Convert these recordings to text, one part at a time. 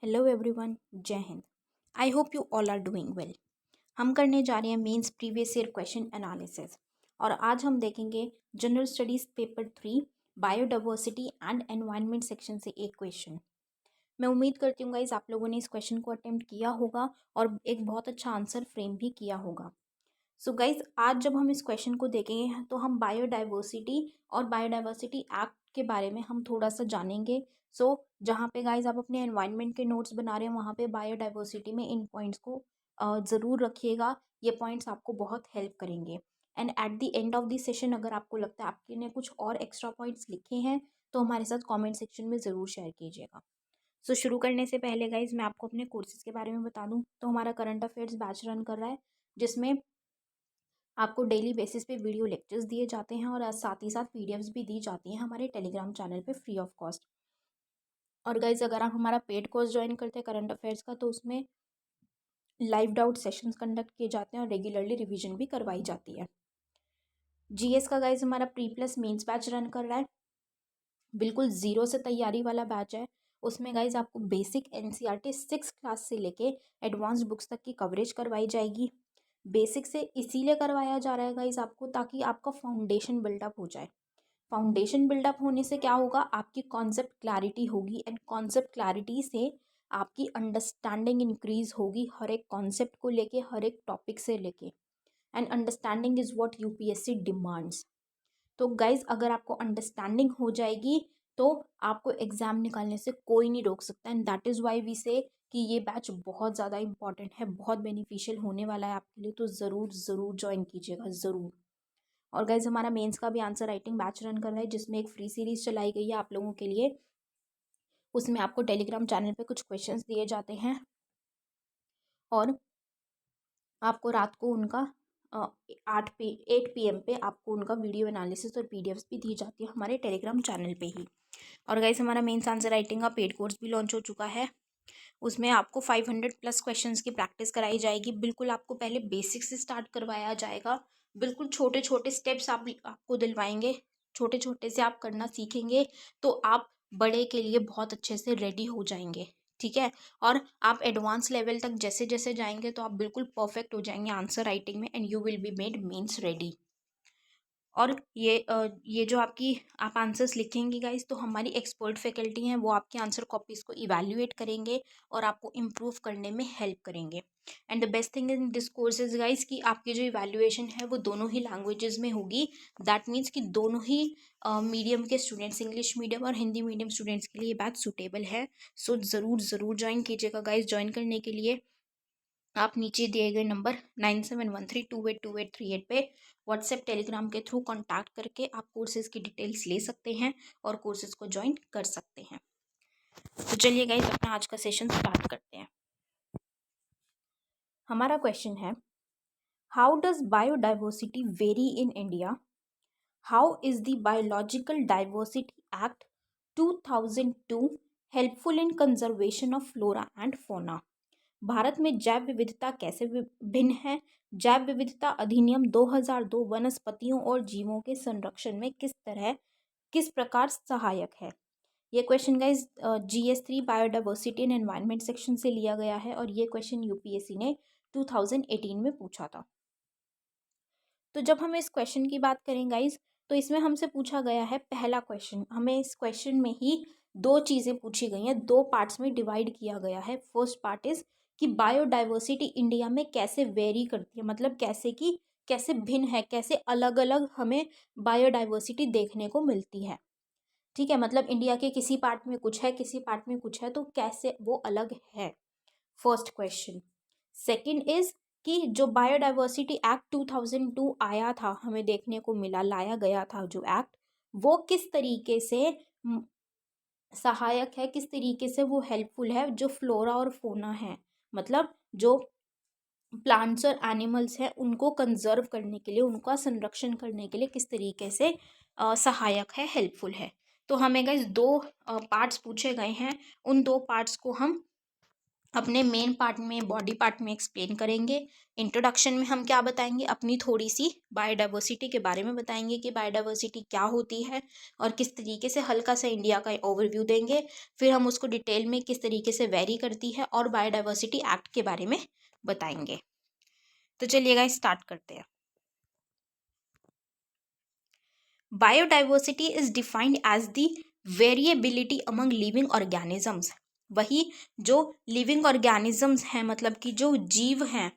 Hello everyone, जय Hind. I hope you all are doing well. हम करने जा रहे हैं mains previous year question analysis और आज हम देखेंगे general studies paper 3 biodiversity and environment section से एक क्वेश्चन। मैं उम्मीद करती हूँ गाइज आप लोगों ने इस क्वेश्चन को अटेम्प्ट किया होगा और एक बहुत अच्छा आंसर फ्रेम भी किया होगा। सो गाइज आज जब हम इस क्वेश्चन को देखेंगे तो हम बायोडाइवर्सिटी और बायोडाइवर्सिटी एक्ट के बारे में हम थोड़ा सा जानेंगे। सो जहाँ पे गाइज आप अपने एनवायरनमेंट के नोट्स बना रहे हैं वहाँ पे बायोडाइवर्सिटी में इन पॉइंट्स को ज़रूर रखिएगा। ये पॉइंट्स आपको बहुत हेल्प करेंगे। And at the end of the session अगर आपको लगता है आपके ने कुछ और एक्स्ट्रा पॉइंट्स लिखे हैं तो हमारे साथ कॉमेंट सेक्शन में ज़रूर शेयर कीजिएगा। सो शुरू करने से पहले गाइज मैं आपको अपने कोर्सेज के बारे में बता दूँ तो हमारा करंट अफेयर्स बैच रन कर रहा है जिसमें आपको डेली बेसिस पे वीडियो लेक्चर्स दिए जाते हैं और साथ ही साथ पीडीएफ्स भी दी जाती हैं हमारे टेलीग्राम चैनल पे फ्री ऑफ कॉस्ट। और गाइज अगर आप हमारा पेड कोर्स ज्वाइन करते हैं करंट अफेयर्स का तो उसमें लाइव डाउट सेशंस कंडक्ट किए जाते हैं और रेगुलरली रिवीजन भी करवाई जाती है। जीएस का गाइज हमारा pre plus mains batch run कर रहा है, बिल्कुल ज़ीरो से तैयारी वाला बैच है। उसमें गाइज आपको बेसिक एनसीईआरटी 6 क्लास से लेके एडवांस्ड बुक्स तक की कवरेज करवाई जाएगी। बेसिक से इसीलिए करवाया जा रहा है गाइज आपको ताकि आपका फाउंडेशन बिल्डअप हो जाए। फाउंडेशन बिल्डअप होने से क्या होगा, आपकी कॉन्सेप्ट क्लैरिटी होगी एंड कॉन्सेप्ट क्लैरिटी से आपकी अंडरस्टैंडिंग इंक्रीज होगी हर एक कॉन्सेप्ट को लेके, हर एक टॉपिक से लेके। And understanding is what UPSC demands. तो गाइज अगर आपको अंडरस्टैंडिंग हो जाएगी तो आपको एग्जाम निकालने से कोई नहीं रोक सकता। And that is why we say कि ये बैच बहुत ज़्यादा इंपॉर्टेंट है, बहुत बेनिफिशियल होने वाला है आपके लिए, तो ज़रूर ज़रूर ज्वाइन कीजिएगा ज़रूर। और गाइज हमारा मेंस का भी आंसर राइटिंग बैच रन कर रहा है जिसमें एक फ्री सीरीज चलाई गई है आप लोगों के लिए। उसमें आपको टेलीग्राम चैनल पे कुछ क्वेश्चंस दिए जाते हैं और आपको रात को उनका 8 PM पे आपको उनका वीडियो एनालिसिस और पीडीएफ्स भी दी जाती है हमारे टेलीग्राम चैनल पे ही। और गाइज हमारा मेंस आंसर राइटिंग का पेड कोर्स भी लॉन्च हो चुका है। उसमें आपको 500+ क्वेश्चंस की प्रैक्टिस कराई जाएगी। बिल्कुल आपको पहले बेसिक से स्टार्ट करवाया जाएगा, बिल्कुल छोटे छोटे स्टेप्स आपको दिलवाएंगे, छोटे छोटे से आप करना सीखेंगे तो आप बड़े के लिए बहुत अच्छे से रेडी हो जाएंगे। ठीक है, और आप एडवांस लेवल तक जैसे जैसे जाएंगे तो आप बिल्कुल परफेक्ट हो जाएंगे आंसर राइटिंग में and you will be made means ready. और ये जो आपकी आप आंसर्स लिखेंगे गाइस तो हमारी एक्सपर्ट फैकल्टी हैं, वो आपकी आंसर कॉपीज़ को इवैल्यूएट करेंगे और आपको इम्प्रूव करने में हेल्प करेंगे। And the best thing in this course is guys कि आपकी जो इवैल्यूएशन है वो दोनों ही लैंग्वेजेस में होगी। दैट मीन्स कि दोनों ही मीडियम के स्टूडेंट्स, इंग्लिश मीडियम और हिंदी मीडियम स्टूडेंट्स के लिए बैच सूटेबल है। सो ज़रूर ज़रूर ज्वाइन कीजिएगा गाइस। ज्वाइन करने के लिए आप नीचे दिए गए नंबर 9713282838 पे व्हाट्सएप टेलीग्राम के थ्रू कांटेक्ट करके आप कोर्सेज़ की डिटेल्स ले सकते हैं और कोर्सेज़ को ज्वाइन कर सकते हैं। तो चलिए गाइस अपना आज का सेशन स्टार्ट करते हैं। हमारा क्वेश्चन है, how does biodiversity very in India? How is the biological diversity act 2002 helpful in conservation of flora and fauna? Bharat में जैव विविधता कैसे भिन्न है? जैव विविधता अधिनियम 2002 वनस्पतियों और जीवों के संरक्षण में किस प्रकार सहायक है? ये question guys GS3 biodiversity and environment section से लिया गया है और ये क्वेश्चन यूपीएससी ने 2018 में पूछा था। तो जब हम इस क्वेश्चन की बात करें गाइज तो इसमें हमसे पूछा गया है पहला क्वेश्चन, हमें इस क्वेश्चन में ही दो चीज़ें पूछी गई हैं, दो पार्ट्स में डिवाइड किया गया है। फर्स्ट पार्ट इज कि बायोडाइवर्सिटी इंडिया में कैसे वेरी करती है, मतलब कैसे भिन्न है, कैसे अलग अलग हमें बायोडाइवर्सिटी देखने को मिलती है। ठीक है, मतलब इंडिया के किसी पार्ट में कुछ है, किसी पार्ट में कुछ है, तो कैसे वो अलग है, फर्स्ट क्वेश्चन। सेकंड इज कि जो बायोडाइवर्सिटी एक्ट 2002 आया था, हमें देखने को मिला, लाया गया था जो एक्ट, वो किस तरीके से सहायक है, किस तरीके से वो हेल्पफुल है जो फ्लोरा और फोना है, मतलब जो प्लांट्स और एनिमल्स हैं उनको कंजर्व करने के लिए, उनका संरक्षण करने के लिए किस तरीके से सहायक है, हेल्पफुल है। तो हमें गाइस दो पार्ट्स पूछे गए हैं, उन दो पार्ट्स को हम अपने मेन पार्ट में, बॉडी पार्ट में एक्सप्लेन करेंगे। इंट्रोडक्शन में हम क्या बताएंगे, अपनी थोड़ी सी बायोडाइवर्सिटी के बारे में बताएंगे कि बायोडाइवर्सिटी क्या होती है और किस तरीके से, हल्का सा इंडिया का ओवरव्यू देंगे। फिर हम उसको डिटेल में किस तरीके से वेरी करती है और बायोडाइवर्सिटी एक्ट के बारे में बताएंगे। तो चलिएगा स्टार्ट करते हैं। Biodiversity is defined as the variability among living organisms. वही जो लिविंग ऑर्गेनिजम्स हैं, मतलब कि जो जीव हैं,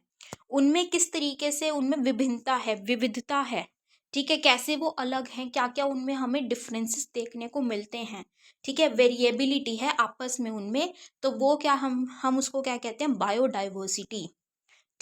उनमें किस तरीके से उनमें विभिन्नता है, विविधता है। ठीक है, कैसे वो अलग हैं, क्या क्या उनमें हमें डिफरेंसेस देखने को मिलते हैं। ठीक है, वेरिएबिलिटी है आपस में उनमें, तो वो क्या हम उसको क्या कहते हैं, बायोडाइवर्सिटी।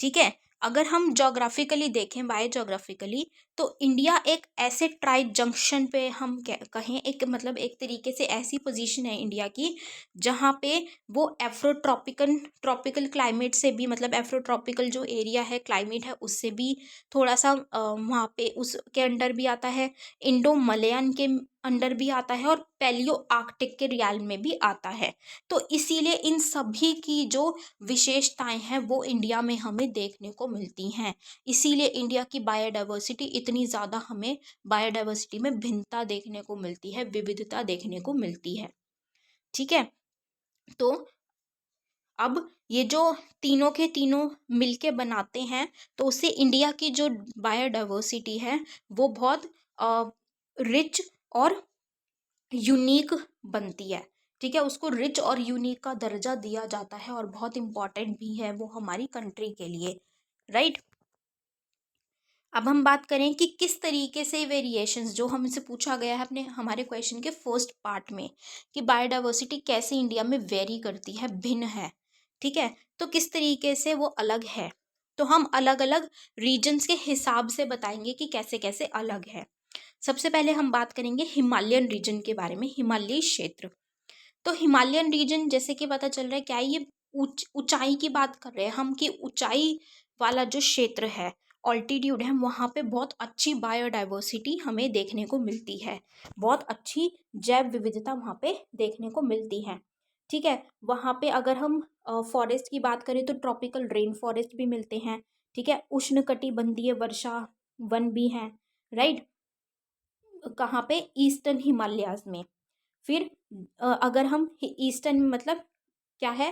ठीक है, अगर हम जोग्राफिकली देखें, बायोजोग्राफिकली, तो इंडिया एक ऐसे ट्राइब जंक्शन पे हम कहें, एक मतलब एक तरीके से ऐसी पोजीशन है इंडिया की जहाँ पे वो ट्रॉपिकल क्लाइमेट से भी, मतलब एफ्रोट्रॉपिकल जो एरिया है, क्लाइमेट है, उससे भी थोड़ा सा वहाँ पे उसके अंडर भी आता है, इंडो मलयान के अंडर भी आता है, और पैलियो आर्कटिक के रियाल में भी आता है। तो इसीलिए इन सभी की जो विशेषताएं हैं वो इंडिया में हमें देखने को मिलती हैं। इसीलिए इंडिया की बायोडाइवर्सिटी इतनी ज़्यादा, हमें बायोडाइवर्सिटी में भिन्नता देखने को मिलती है, विविधता देखने को मिलती है। ठीक है, तो अब ये जो तीनों के तीनों मिलके बनाते हैं, तो उससे इंडिया की जो बायोडाइवर्सिटी है वो बहुत रिच और यूनिक बनती है। ठीक है, उसको रिच और यूनिक का दर्जा दिया जाता है और बहुत इम्पॉर्टेंट भी है वो हमारी कंट्री के लिए। राइट, अब हम बात करें कि किस तरीके से वेरिएशंस, जो हमसे पूछा गया है अपने हमारे क्वेश्चन के फर्स्ट पार्ट में, कि बायोडाइवर्सिटी कैसे इंडिया में वेरी करती है, भिन्न है। ठीक है, तो किस तरीके से वो अलग है, तो हम अलग अलग रीजन्स के हिसाब से बताएंगे कि कैसे कैसे अलग है। सबसे पहले हम बात करेंगे हिमालयन रीजन के बारे में, हिमालयी क्षेत्र। तो हिमालयन रीजन, जैसे कि पता चल रहा है, क्या है ये, ऊंचाई की बात कर रहे हैं हम, कि ऊंचाई वाला जो क्षेत्र है, ऑल्टीट्यूड है, वहाँ पे बहुत अच्छी बायोडाइवर्सिटी हमें देखने को मिलती है, बहुत अच्छी जैव विविधता वहाँ पे देखने को मिलती है। ठीक है, वहाँ पे अगर हम फॉरेस्ट की बात करें तो ट्रॉपिकल रेन फॉरेस्ट भी मिलते हैं। ठीक है, उष्णकटिबंधीय वर्षा वन भी हैं। राइट, कहाँ पे, ईस्टर्न हिमालयाज में। फिर अगर हम ईस्टर्न मतलब क्या है,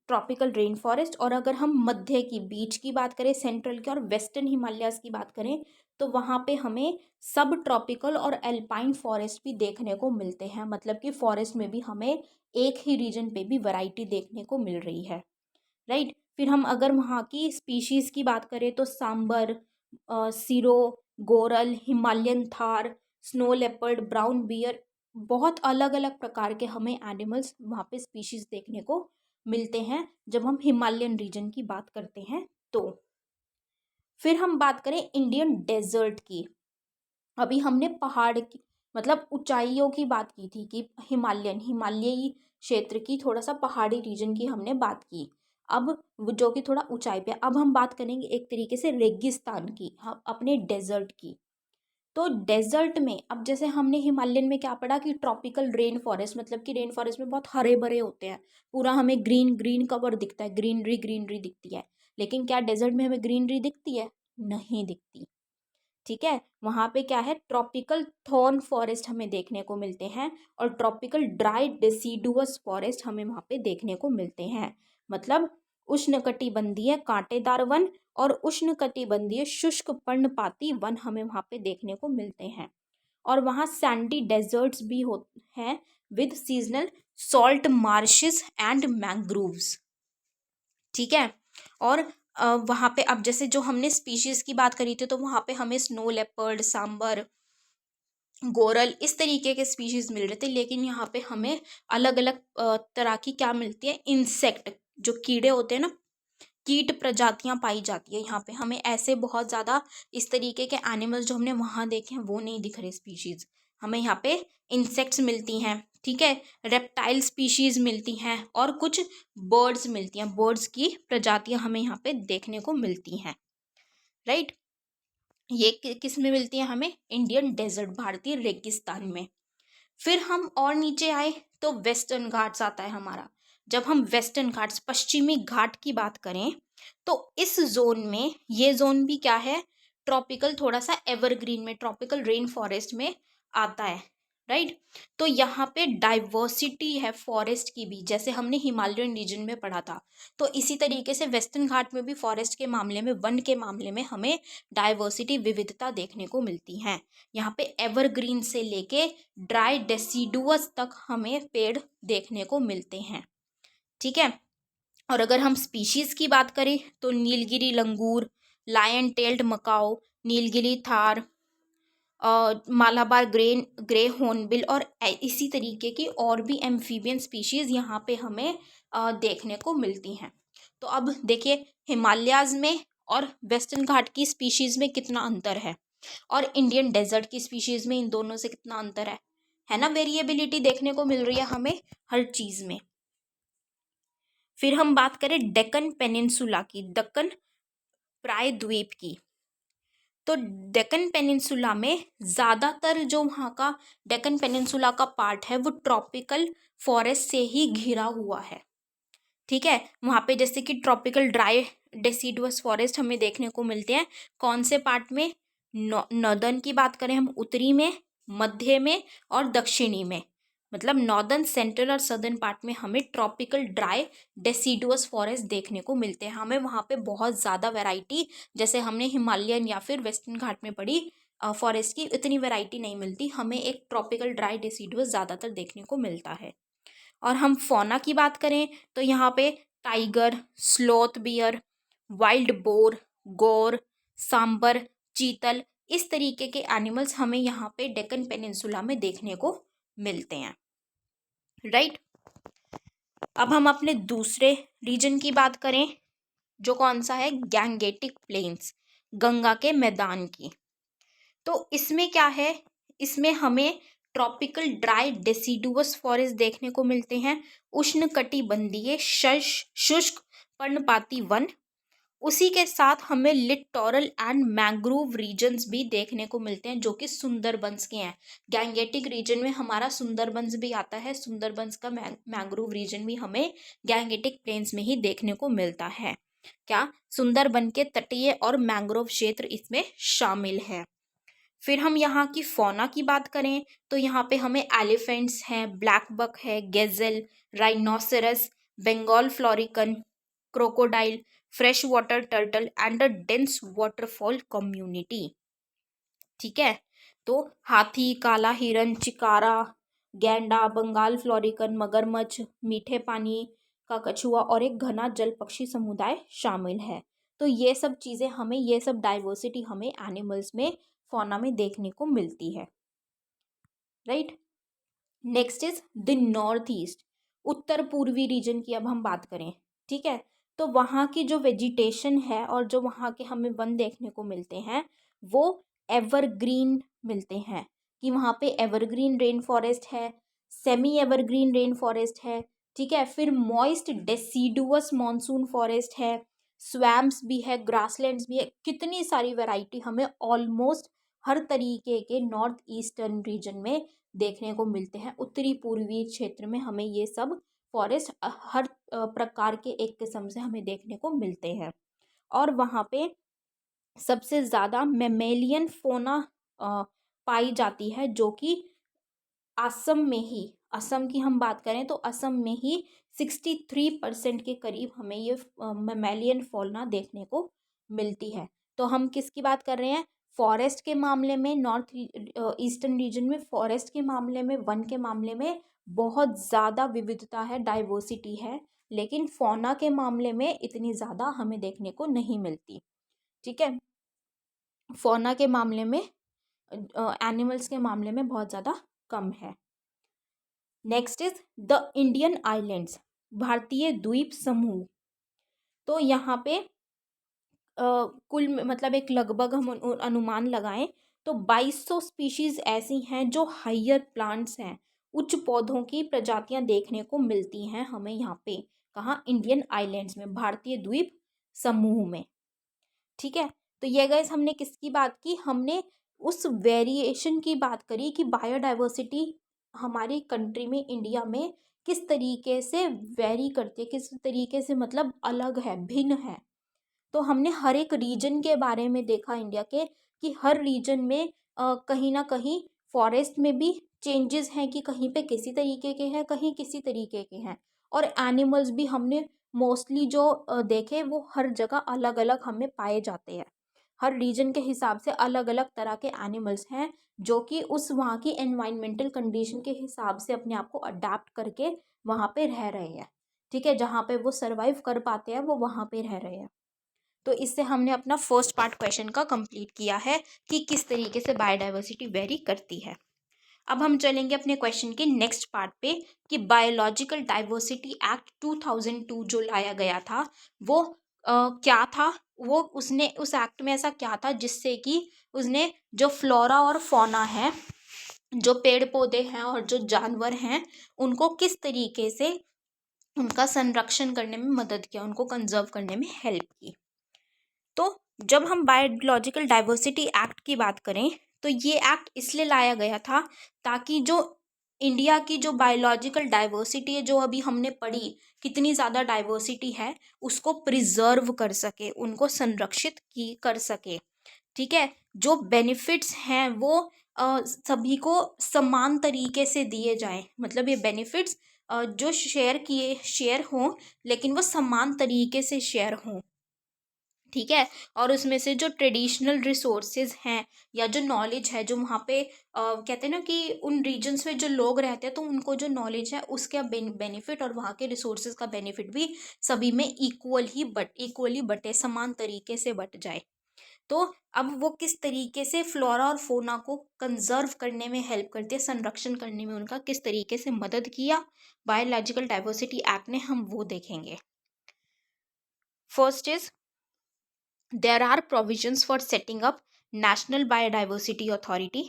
ट्रॉपिकल रेन फॉरेस्ट, और अगर हम मध्य की, बीच की बात करें, सेंट्रल की और वेस्टर्न हिमालयाज की बात करें, तो वहाँ पे हमें सब ट्रॉपिकल और एल्पाइन फॉरेस्ट भी देखने को मिलते हैं, मतलब कि फॉरेस्ट में भी हमें एक ही रीजन पे भी वैरायटी देखने को मिल रही है। राइट, फिर हम अगर वहाँ की स्पीशीज की बात करें तो sambar, serow, goral, Himalayan tahr, snow leopard, brown bear, बहुत अलग अलग प्रकार के हमें एनिमल्स वहाँ पे स्पीशीज देखने को मिलते हैं जब हम हिमालयन रीजन की बात करते हैं। तो फिर हम बात करें इंडियन डेजर्ट की। अभी हमने पहाड़ की, मतलब ऊंचाइयों की बात की थी, कि हिमालयी क्षेत्र की, थोड़ा सा पहाड़ी रीजन की हमने बात की। अब जो कि थोड़ा ऊंचाई पे, अब हम बात करेंगे एक तरीके से रेगिस्तान की, हम अपने डेजर्ट की। तो डेजर्ट में, अब जैसे हमने हिमालयन में क्या पढ़ा कि ट्रॉपिकल रेन फॉरेस्ट, मतलब कि रेन फॉरेस्ट में बहुत हरे भरे होते हैं, पूरा हमें ग्रीन ग्रीन कवर दिखता है, ग्रीनरी ग्रीनरी दिखती है। लेकिन क्या डेजर्ट में हमें ग्रीनरी दिखती है? नहीं दिखती। ठीक है, वहाँ पे क्या है, ट्रॉपिकल थॉर्न फॉरेस्ट हमें देखने को मिलते हैं, और ट्रॉपिकल ड्राई डेसिडुअस फॉरेस्ट हमें वहाँ पे देखने को मिलते हैं। मतलब उष्णकटिबंधीय कांटेदार वन और उष्णकटिबंधीय शुष्क पर्णपाती वन हमें वहाँ पे देखने को मिलते हैं। और वहाँ सैंडी डेजर्ट्स भी हो हैं, with seasonal salt marches and mangroves. ठीक है, और वहाँ पे अब जैसे जो हमने स्पीशीज की बात करी थी, तो वहाँ पे हमें स्नो लेपर्ड, सांबर, गोरल, इस तरीके के स्पीशीज मिल रहे थे। लेकिन यहाँ पे हमें अलग अलग तरह की क्या मिलती है, इंसेक्ट, जो कीड़े होते हैं ना, कीट प्रजातियां पाई जाती है यहाँ पे। हमें ऐसे बहुत ज़्यादा इस तरीके के एनिमल्स जो हमने वहाँ देखे हैं वो नहीं दिख रहे स्पीशीज, हमें यहाँ पे इंसेक्ट्स मिलती हैं। ठीक है, रेप्टाइल स्पीशीज मिलती हैं, और कुछ बर्ड्स मिलती हैं, बर्ड्स की प्रजातियां हमें यहाँ पे देखने को मिलती हैं। राइट, ये किस में मिलती है हमें? इंडियन डेजर्ट, भारतीय रेगिस्तान में। फिर हम और नीचे आए तो वेस्टर्न घाट्स आता है हमारा। जब हम वेस्टर्न घाट्स पश्चिमी घाट की बात करें तो इस जोन में, ये जोन भी क्या है, ट्रॉपिकल, थोड़ा सा एवरग्रीन में, ट्रॉपिकल रेन फॉरेस्ट में आता है, राइट। तो यहाँ पे डाइवर्सिटी है फॉरेस्ट की भी, जैसे हमने हिमालयन रीजन में पढ़ा था। तो इसी तरीके से वेस्टर्न घाट में भी फॉरेस्ट के मामले में, वन के मामले में हमें डाइवर्सिटी, विविधता देखने को मिलती है। यहाँ पे एवरग्रीन से लेके ड्राई डेसिडुअस तक हमें पेड़ देखने को मिलते हैं, ठीक है। और अगर हम स्पीशीज की बात करें तो Nilgiri langur, lion tailed macaque, Nilgiri tahr, Malabar grey hornbill और इसी तरीके की और भी एम्फीबियन स्पीशीज यहाँ पे हमें देखने को मिलती हैं। तो अब देखिए हिमालयाज में और वेस्टर्न घाट की स्पीशीज में कितना अंतर है, और इंडियन डेजर्ट की स्पीशीज में इन दोनों से कितना अंतर है ना। वेरिएबिलिटी देखने को मिल रही है हमें हर चीज में। फिर हम बात करें डेक्कन पेनिनसुला की, दक्कन प्रायद्वीप की, तो डेक्कन पेनिनसुला में ज़्यादातर जो वहाँ का डेक्कन पेनिनसुला का पार्ट है वो ट्रॉपिकल फॉरेस्ट से ही घिरा हुआ है, ठीक है। वहाँ पे जैसे कि ट्रॉपिकल ड्राई डेसिडुअस फॉरेस्ट हमें देखने को मिलते हैं, कौन से पार्ट में, नॉर्दर्न की बात करें हम, उत्तरी में, मध्य में और दक्षिणी में, मतलब नॉर्दर्न, सेंट्रल और सदर्न पार्ट में हमें ट्रॉपिकल ड्राई डेसिडुअस फॉरेस्ट देखने को मिलते हैं। हमें वहाँ पे बहुत ज़्यादा वैरायटी, जैसे हमने हिमालयन या फिर वेस्टर्न घाट में पढ़ी फॉरेस्ट की, इतनी वैरायटी नहीं मिलती, हमें एक ट्रॉपिकल ड्राई डेसिडुअस ज़्यादातर देखने को मिलता है। और हम फौना की बात करें तो यहाँ पे tiger, sloth beer, wild boar, गोर, सांबर, चीतल, इस तरीके के एनिमल्स हमें यहाँ पे डेक्कन पेनिनसुला में देखने को मिलते हैं, राइट। अब हम अपने दूसरे रीजन की बात करें जो कौन सा है, गैंगेटिक प्लेन्स, गंगा के मैदान की। तो इसमें क्या है, इसमें हमें ट्रॉपिकल ड्राई डेसिडुअस फॉरेस्ट देखने को मिलते हैं, उष्णकटिबंधीय शुष्क पर्णपाती वन, उसी के साथ हमें लिटोरल एंड मैंग्रोव रीजन्स भी देखने को मिलते हैं जो कि सुंदरबंस के हैं। गैंगेटिक रीजन में हमारा सुंदरबंस भी आता है, सुंदरबंस का मैंग्रोव रीजन भी हमें गैंगेटिक प्लेन्स में ही देखने को मिलता है। क्या सुंदरबन के तटीय और मैंग्रोव क्षेत्र इसमें शामिल है। फिर हम यहाँ की फौना की बात करें तो यहाँ पे हमें एलिफेंट्स हैं, ब्लैक बक है, gazelle, rhinoceros, Bengal florican, crocodile, fresh water turtle and a dense waterfall community, ठीक है। तो हाथी, काला हिरन, चिकारा, गैंडा, बंगाल फ्लोरिकन, मगरमच्छ, मीठे पानी का कछुआ और एक घना जल पक्षी समुदाय शामिल है। तो ये सब चीज़ें हमें, ये सब डाइवर्सिटी हमें एनिमल्स में, फौना में देखने को मिलती है, right. Next is the north east, उत्तर पूर्वी रीजन की अब हम बात करें, ठीक है। तो वहाँ की जो वेजिटेशन है और जो वहाँ के हमें वन देखने को मिलते हैं वो एवरग्रीन मिलते हैं, कि वहाँ पे एवरग्रीन रेन फॉरेस्ट है, सेमी एवरग्रीन रेन फॉरेस्ट है, ठीक है। फिर मॉइस्ट डेसिडुअस मॉनसून फॉरेस्ट है, स्वैम्प्स भी है, ग्रासलैंड्स भी है, कितनी सारी वैरायटी हमें ऑलमोस्ट हर तरीके के नॉर्थ ईस्टर्न रीजन में देखने को मिलते हैं। उत्तरी पूर्वी क्षेत्र में हमें ये सब फॉरेस्ट हर प्रकार के एक किस्म से हमें देखने को मिलते हैं। और वहाँ पे सबसे ज़्यादा मेमेलियन फोना पाई जाती है, जो कि असम में ही, असम की हम बात करें तो असम में ही 63% के करीब हमें ये मेमेलियन फौना देखने को मिलती है। तो हम किसकी बात कर रहे हैं, फॉरेस्ट के मामले में, नॉर्थ ईस्टर्न रीजन में फॉरेस्ट के मामले में, वन के मामले में बहुत ज़्यादा विविधता है, डाइवर्सिटी है, लेकिन फौना के मामले में इतनी ज़्यादा हमें देखने को नहीं मिलती, ठीक है। फौना के मामले में, एनिमल्स के मामले में बहुत ज़्यादा कम है। Next is the Indian islands, भारतीय द्वीप समूह। तो यहाँ पे कुल मतलब एक लगभग हम अनुमान लगाएं तो 2200 स्पीशीज ऐसी हैं जो हायर प्लांट्स हैं, उच्च पौधों की प्रजातियां देखने को मिलती हैं हमें यहाँ पे, कहाँ, इंडियन आइलैंड्स में, भारतीय द्वीप समूह में, ठीक है। तो ये गाइस हमने किसकी बात की, हमने उस वेरिएशन की बात करी कि बायोडाइवर्सिटी हमारी कंट्री में, इंडिया में किस तरीके से वेरी करती है, किस तरीके से मतलब अलग है, भिन्न है। तो हमने हर एक रीजन के बारे में देखा इंडिया के, कि हर रीजन में कहीं ना कहीं फॉरेस्ट में भी चेंजेस हैं, कि कहीं पे किसी तरीके के हैं, कहीं किसी तरीके के हैं। और एनिमल्स भी हमने मोस्टली जो देखे वो हर जगह अलग अलग हमें पाए जाते हैं। हर रीजन के हिसाब से अलग अलग तरह के एनिमल्स हैं, जो कि उस वहाँ की एनवायरमेंटल कंडीशन के हिसाब से अपने आप को अडाप्ट करके वहाँ पे रह रहे हैं। ठीक है, जहाँ पे वो सर्वाइव कर पाते हैं वो वहाँ पे रह रहे हैं। तो इससे हमने अपना फर्स्ट पार्ट क्वेश्चन का कंप्लीट किया है कि किस तरीके से बायोडाइवर्सिटी वेरी करती है। अब हम चलेंगे अपने क्वेश्चन के नेक्स्ट पार्ट पे, कि बायोलॉजिकल डाइवर्सिटी एक्ट 2002 जो लाया गया था वो क्या था। वो उसने उस एक्ट में ऐसा क्या था जिससे कि उसने जो फ्लोरा और फौना है, जो पेड़ पौधे हैं और जो जानवर हैं, उनको किस तरीके से उनका संरक्षण करने में मदद किया, उनको कंजर्व करने में हेल्प की। तो जब हम बायोलॉजिकल डाइवर्सिटी एक्ट की बात करें तो ये एक्ट इसलिए लाया गया था ताकि जो इंडिया की जो बायोलॉजिकल डाइवर्सिटी है, जो अभी हमने पढ़ी कितनी ज़्यादा डाइवर्सिटी है, उसको प्रिजर्व कर सके, उनको संरक्षित की कर सके। ठीक है, जो बेनिफिट्स हैं वो सभी को समान तरीके से दिए जाएं। मतलब ये बेनिफिट्स जो शेयर हों, लेकिन वो समान तरीके से शेयर हों। ठीक है, और उसमें से जो ट्रेडिशनल रिसोर्सेज हैं या जो नॉलेज है, जो वहाँ पे कहते हैं ना कि उन रीजन्स में जो लोग रहते हैं तो उनको जो नॉलेज है उसका बेनिफिट और वहाँ के रिसोर्सेज का बेनिफिट भी सभी में इक्वली बटे, समान तरीके से बट जाए। तो अब वो किस तरीके से फ्लोरा और फोना को कंजर्व करने में हेल्प करती है, संरक्षण करने में उनका किस तरीके से मदद किया बायोलॉजिकल डाइवर्सिटी एक्ट ने, हम वो देखेंगे। First is, there are provisions for setting up National Biodiversity Authority,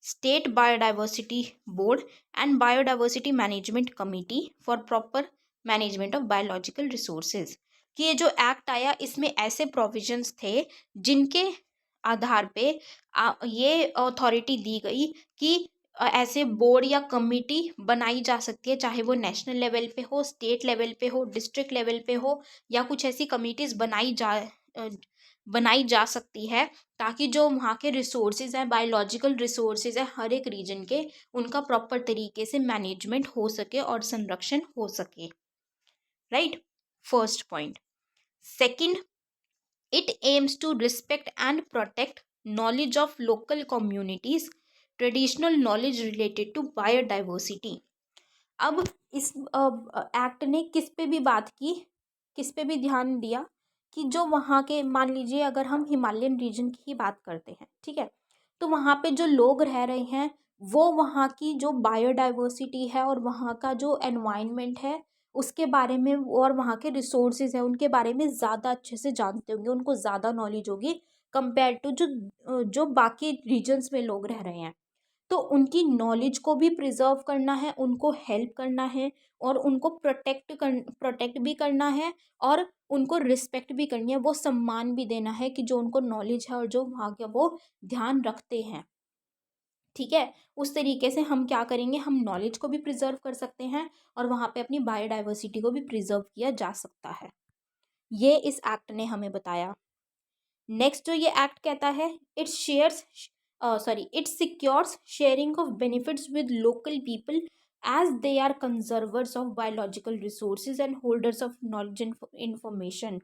State Biodiversity Board, and Biodiversity Management Committee for proper management of biological resources। कि ये जो एक्ट आया इसमें ऐसे प्रोविजंस थे जिनके आधार पे ये अथॉरिटी दी गई कि ऐसे बोर्ड या कमिटी बनाई जा सकती है, चाहे वो नेशनल लेवल पे हो, स्टेट लेवल पे हो, डिस्ट्रिक्ट लेवल पे हो, या कुछ ऐसी कमिटीज़ बनाई जा सकती है, ताकि जो वहाँ के रिसोर्सेज हैं, बायोलॉजिकल रिसोर्सेज हैं हर एक रीजन के, उनका प्रॉपर तरीके से मैनेजमेंट हो सके और संरक्षण हो सके। Right, first point. Second, it aims to respect and protect knowledge of local communities, traditional knowledge related to biodiversity. अब इस एक्ट ने किस पे भी बात की, किस पे भी ध्यान दिया, कि जो वहाँ के, मान लीजिए अगर हम हिमालयन रीजन की ही बात करते हैं, ठीक है, तो वहाँ पे जो लोग रह रहे हैं वो वहाँ की जो बायोडाइवर्सिटी है और वहाँ का जो एनवायरनमेंट है उसके बारे में, और वहाँ के रिसोर्सेज है उनके बारे में ज़्यादा अच्छे से जानते होंगे, उनको ज़्यादा नॉलेज होगी कंपेयर टू जो बाकी रीजन्स में लोग रह रहे हैं। तो उनकी नॉलेज को भी प्रिजर्व करना है, उनको हेल्प करना है, और उनको प्रोटेक्ट भी करना है, और उनको रिस्पेक्ट भी करनी है, वो सम्मान भी देना है कि जो उनको नॉलेज है और जो वहाँ का वो ध्यान रखते हैं। ठीक है, उस तरीके से हम क्या करेंगे, हम नॉलेज को भी प्रिजर्व कर सकते हैं और वहाँ पे अपनी बायोडाइवर्सिटी को भी प्रिजर्व किया जा सकता है। ये इस एक्ट ने हमें बताया। नेक्स्ट जो ये एक्ट कहता है, it secures sharing of benefits with local people as they are conservers of biological resources and holders of knowledge information.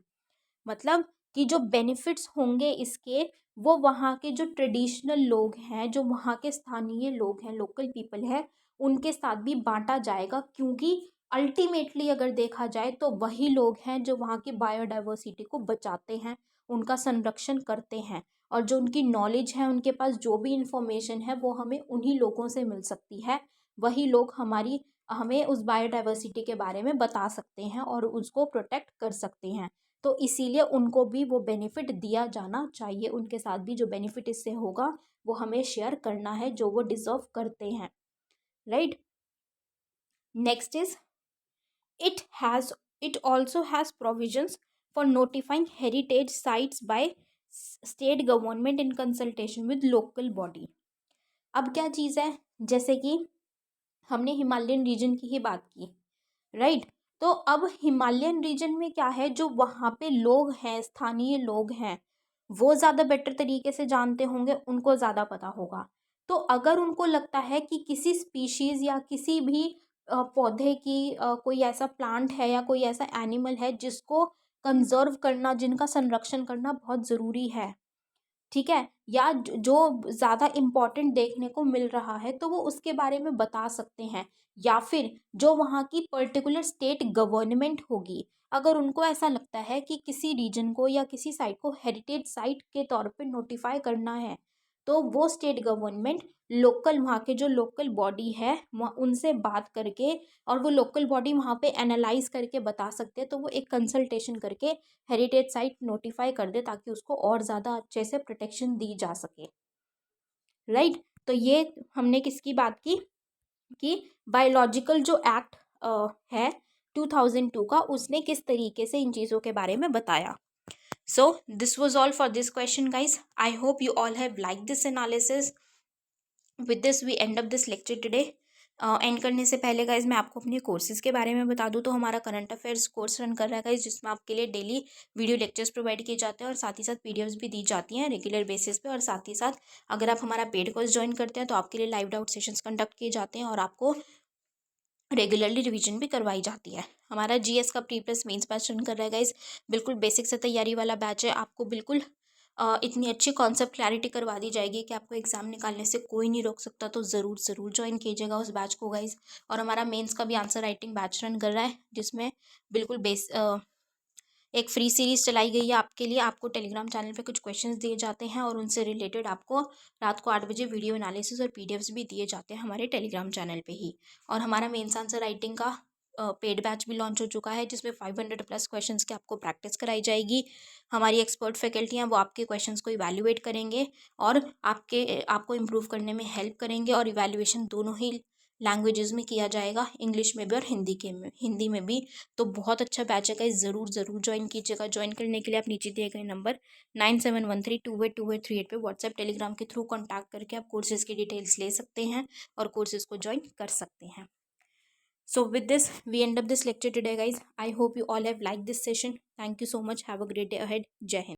मतलब कि जो बेनिफिट्स होंगे इसके, वो वहाँ के जो ट्रेडिशनल लोग हैं, जो वहाँ के स्थानीय लोग हैं, लोकल पीपल है, उनके साथ भी बांटा जाएगा, क्योंकि अल्टीमेटली अगर देखा जाए तो वही लोग हैं जो वहाँ की बायोडाइवर्सिटी को बचाते हैं, उनका संरक्षण करते हैं, और जो उनकी नॉलेज है, उनके पास जो भी इंफॉर्मेशन है वो हमें उन्हीं लोगों से मिल सकती है। वही लोग हमें उस बायोडाइवर्सिटी के बारे में बता सकते हैं और उसको प्रोटेक्ट कर सकते हैं। तो इसीलिए उनको भी वो बेनिफिट दिया जाना चाहिए, उनके साथ भी जो बेनिफिट इससे होगा वो हमें शेयर करना है, जो वो डिजर्व करते हैं। Right, next is, it has it also has provisions for notifying heritage sites by state government in consultation with local body। अब क्या चीज़ है, जैसे कि हमने हिमालयन रीजन की ही बात की, राइट। तो अब हिमालयन रीजन में क्या है, जो वहाँ पे लोग हैं, स्थानीय लोग हैं, वो ज़्यादा बेटर तरीके से जानते होंगे, उनको ज़्यादा पता होगा। तो अगर उनको लगता है कि किसी स्पीशीज़ या किसी भी पौधे की कोई ऐसा प्लांट है या कोई ऐसा एनिमल है जिसको कंजर्व करना, जिनका संरक्षण करना बहुत ज़रूरी है, ठीक है, या जो ज़्यादा इम्पोर्टेंट देखने को मिल रहा है, तो वो उसके बारे में बता सकते हैं। या फिर जो वहाँ की पर्टिकुलर स्टेट गवर्नमेंट होगी, अगर उनको ऐसा लगता है कि किसी रीजन को या किसी साइट को हेरिटेज साइट के तौर पे नोटिफाई करना है, तो वो स्टेट गवर्नमेंट लोकल, वहाँ के जो लोकल बॉडी है, वहाँ उनसे बात करके, और वो लोकल बॉडी वहाँ पे एनालाइज करके बता सकते हैं, तो वो एक कंसल्टेशन करके हेरिटेज साइट नोटिफाई कर दे, ताकि उसको और ज़्यादा अच्छे से प्रोटेक्शन दी जा सके, राइट। तो ये हमने किसकी बात की कि बायोलॉजिकल जो एक्ट है 2002 का, उसने किस तरीके से इन चीज़ों के बारे में बताया। So this was all for this question guys. I hope you all have like this analysis. With this we end up this lecture today. End करने से पहले गाइज मैं आपको अपने कोर्सेज़ के बारे में बता दूं, तो हमारा करंट अफेयर्स कोर्स रन कर रहा है गाइज, जिसमें आपके लिए डेली वीडियो लेक्चर्स प्रोवाइड किए जाते हैं और साथ ही साथ पीडीएफ्स भी दी जाती हैं रेगुलर बेसिस पे। और साथ ही साथ अगर आप हमारा पेड कोर्स ज्वाइन करते हैं तो आपके लिए लाइव डाउट सेशंस कंडक्ट किए जाते हैं और आपको रेगुलरली रिवीजन भी करवाई जाती है। हमारा जीएस का pre plus mains batch run कर रहा है गाइज, बिल्कुल बेसिक से तैयारी वाला बैच है। आपको बिल्कुल इतनी अच्छी कॉन्सेप्ट क्लैरिटी करवा दी जाएगी कि आपको एग्जाम निकालने से कोई नहीं रोक सकता। तो ज़रूर ज़रूर ज्वाइन कीजिएगा उस बैच को गाइज। और हमारा मेंस का भी आंसर राइटिंग बैच रन कर रहा है, जिसमें बिल्कुल एक फ्री सीरीज चलाई गई है आपके लिए। आपको टेलीग्राम चैनल पे कुछ क्वेश्चंस दिए जाते हैं और उनसे रिलेटेड आपको रात को 8 बजे वीडियो एनालिसिस और पीडीएफ्स भी दिए जाते हैं हमारे टेलीग्राम चैनल पे ही। और हमारा मेंस आंसर राइटिंग का पेड बैच भी लॉन्च हो चुका है, जिसमें 500 प्लस क्वेश्चंस की आपको प्रैक्टिस कराई जाएगी। हमारी एक्सपर्ट फैकल्टी हैं, वो आपके क्वेश्चंस को इवैल्यूएट करेंगे और आपको इम्प्रूव करने में हेल्प करेंगे। और इवैल्यूएशन दोनों ही लैंग्वेजेस में किया जाएगा, इंग्लिश में भी और हिंदी में भी। तो बहुत अच्छा बैच है गाइस, ज़रूर ज़रूर ज्वाइन कीजिएगा। ज्वाइन करने के लिए आप नीचे दिए गए नंबर 9713282838 पे व्हाट्सएप टेलीग्राम के थ्रू कॉन्टैक्ट करके आप कोर्सेज़ की डिटेल्स ले सकते हैं और कोर्सेज़ को ज्वाइन कर सकते हैं। So with this, we end up this lecture today, guys. I hope you all have liked this session. Thank you so much. Have a great day ahead. Jai Hind.